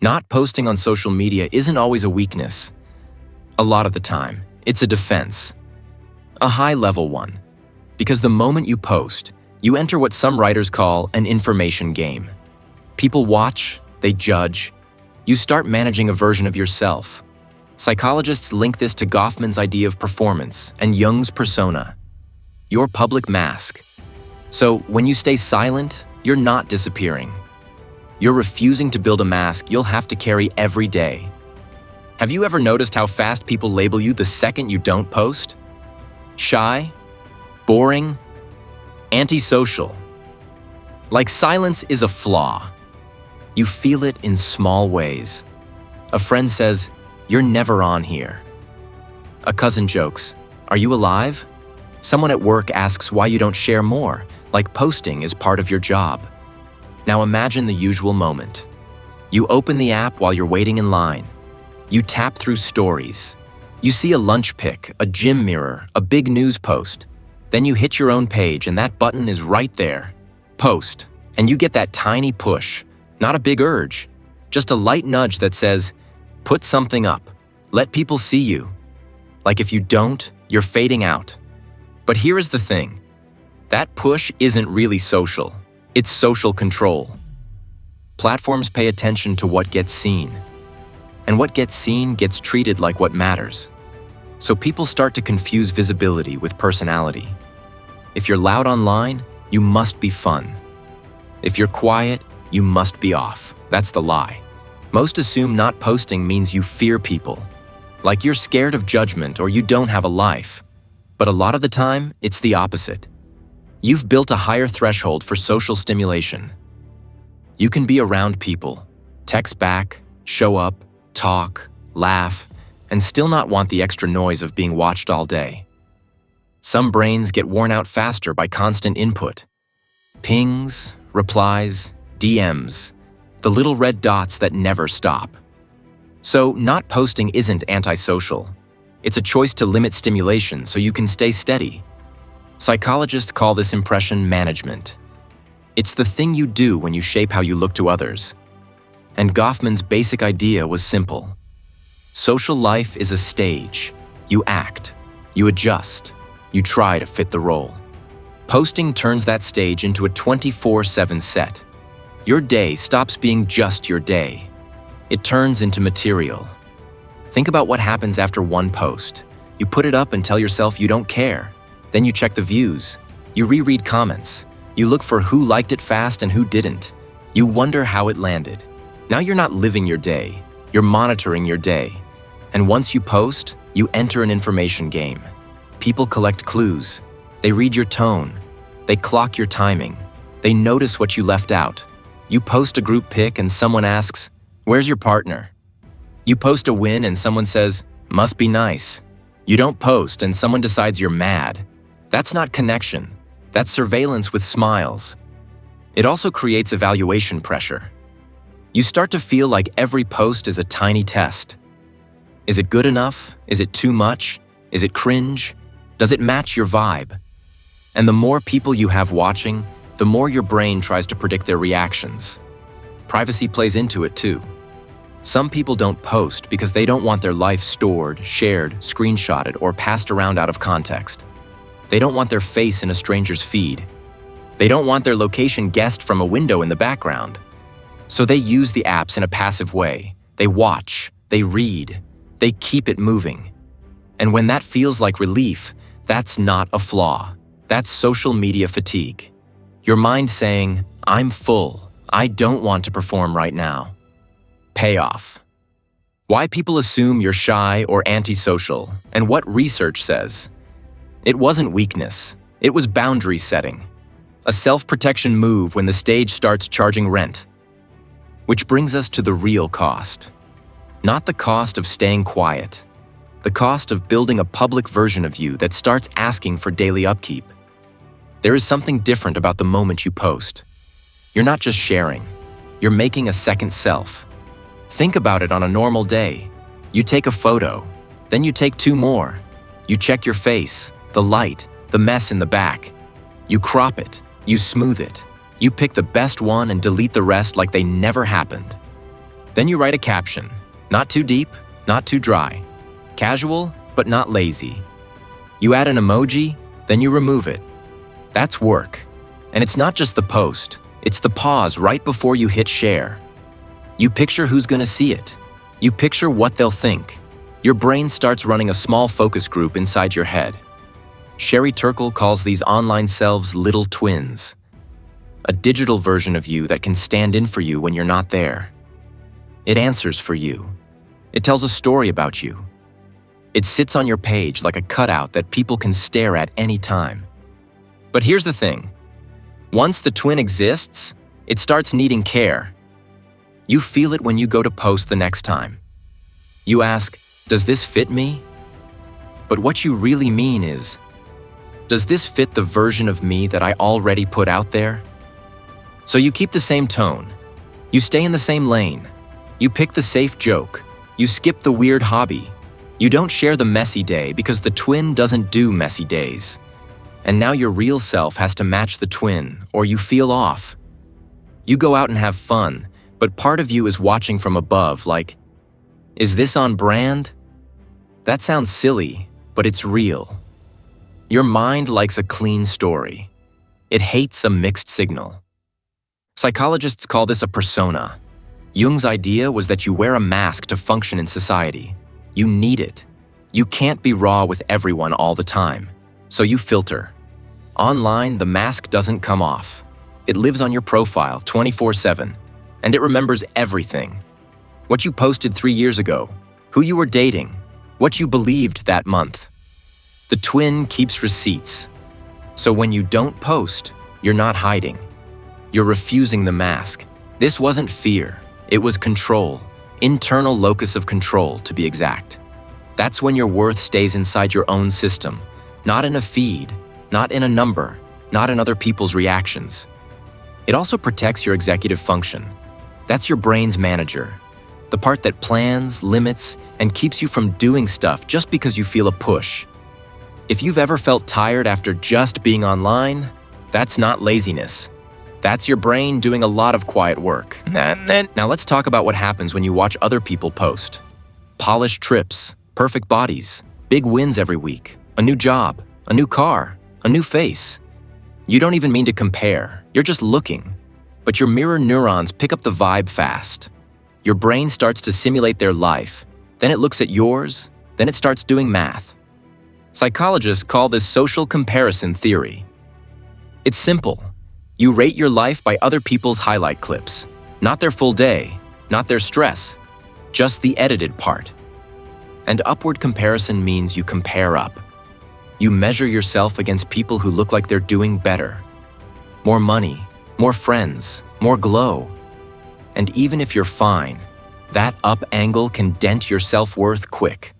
Not posting on social media isn't always a weakness. A lot of the time, it's a defense. A high-level one. Because the moment you post, you enter what some writers call an information game. People watch, they judge. You start managing a version of yourself. Psychologists link this to Goffman's idea of performance and Jung's persona. Your public mask. So when you stay silent, you're not disappearing. You're refusing to build a mask you'll have to carry every day. Have you ever noticed how fast people label you the second you don't post? Shy? Boring? Antisocial? Like silence is a flaw. You feel it in small ways. A friend says, "You're never on here." A cousin jokes, "Are you alive?" Someone at work asks why you don't share more, like posting is part of your job. Now imagine the usual moment. You open the app while you're waiting in line. You tap through stories. You see a lunch pic, a gym mirror, a big news post. Then you hit your own page and that button is right there. Post. And you get that tiny push. Not a big urge. Just a light nudge that says, put something up. Let people see you. Like if you don't, you're fading out. But here is the thing. That push isn't really social. It's social control. Platforms pay attention to what gets seen. And what gets seen gets treated like what matters. So people start to confuse visibility with personality. If you're loud online, you must be fun. If you're quiet, you must be off. That's the lie. Most assume not posting means you fear people. Like you're scared of judgment or you don't have a life. But a lot of the time, it's the opposite. You've built a higher threshold for social stimulation. You can be around people, text back, show up, talk, laugh, and still not want the extra noise of being watched all day. Some brains get worn out faster by constant input. Pings, replies, DMs, the little red dots that never stop. So not posting isn't antisocial. It's a choice to limit stimulation so you can stay steady. Psychologists call this impression management. It's the thing you do when you shape how you look to others. And Goffman's basic idea was simple. Social life is a stage. You act, you adjust, you try to fit the role. Posting turns that stage into a 24/7 set. Your day stops being just your day. It turns into material. Think about what happens after one post. You put it up and tell yourself you don't care. Then you check the views. You reread comments. You look for who liked it fast and who didn't. You wonder how it landed. Now you're not living your day. You're monitoring your day. And once you post, you enter an information game. People collect clues. They read your tone. They clock your timing. They notice what you left out. You post a group pic and someone asks, "Where's your partner?" You post a win and someone says, "Must be nice." You don't post and someone decides you're mad. That's not connection. That's surveillance with smiles. It also creates evaluation pressure. You start to feel like every post is a tiny test. Is it good enough? Is it too much? Is it cringe? Does it match your vibe? And the more people you have watching, the more your brain tries to predict their reactions. Privacy plays into it too. Some people don't post because they don't want their life stored, shared, screenshotted, or passed around out of context. They don't want their face in a stranger's feed. They don't want their location guessed from a window in the background. So they use the apps in a passive way. They watch, they read, they keep it moving. And when that feels like relief, that's not a flaw. That's social media fatigue. Your mind saying, "I'm full. I don't want to perform right now." Payoff. Why people assume you're shy or antisocial, and what research says. It wasn't weakness. It was boundary setting. A self-protection move when the stage starts charging rent. Which brings us to the real cost. Not the cost of staying quiet. The cost of building a public version of you that starts asking for daily upkeep. There is something different about the moment you post. You're not just sharing. You're making a second self. Think about it on a normal day. You take a photo, then you take two more. You check your face, the light, the mess in the back. You crop it, you smooth it. You pick the best one and delete the rest like they never happened. Then you write a caption. Not too deep, not too dry. Casual, but not lazy. You add an emoji, then you remove it. That's work. And it's not just the post, it's the pause right before you hit share. You picture who's gonna see it. You picture what they'll think. Your brain starts running a small focus group inside your head. Sherry Turkle calls these online selves little twins. A digital version of you that can stand in for you when you're not there. It answers for you. It tells a story about you. It sits on your page like a cutout that people can stare at any time. But here's the thing. Once the twin exists, it starts needing care. You feel it when you go to post the next time. You ask, does this fit me? But what you really mean is, does this fit the version of me that I already put out there? So you keep the same tone. You stay in the same lane. You pick the safe joke. You skip the weird hobby. You don't share the messy day because the twin doesn't do messy days. And now your real self has to match the twin, or you feel off. You go out and have fun, but part of you is watching from above like, is this on brand? That sounds silly, but it's real. Your mind likes a clean story. It hates a mixed signal. Psychologists call this a persona. Jung's idea was that you wear a mask to function in society. You need it. You can't be raw with everyone all the time, so you filter. Online, the mask doesn't come off. It lives on your profile 24/7, and it remembers everything. What you posted 3 years ago, who you were dating, what you believed that month. The twin keeps receipts. So when you don't post, you're not hiding. You're refusing the mask. This wasn't fear. It was control. Internal locus of control, to be exact. That's when your worth stays inside your own system, not in a feed, not in a number, not in other people's reactions. It also protects your executive function. That's your brain's manager, the part that plans, limits, and keeps you from doing stuff just because you feel a push. If you've ever felt tired after just being online, that's not laziness. That's your brain doing a lot of quiet work. Now let's talk about what happens when you watch other people post. Polished trips, perfect bodies, big wins every week, a new job, a new car, a new face. You don't even mean to compare, you're just looking. But your mirror neurons pick up the vibe fast. Your brain starts to simulate their life, then it looks at yours, then it starts doing math. Psychologists call this social comparison theory. It's simple. You rate your life by other people's highlight clips, not their full day, not their stress, just the edited part. And upward comparison means you compare up. You measure yourself against people who look like they're doing better. More money, more friends, more glow. And even if you're fine, that up angle can dent your self-worth quick.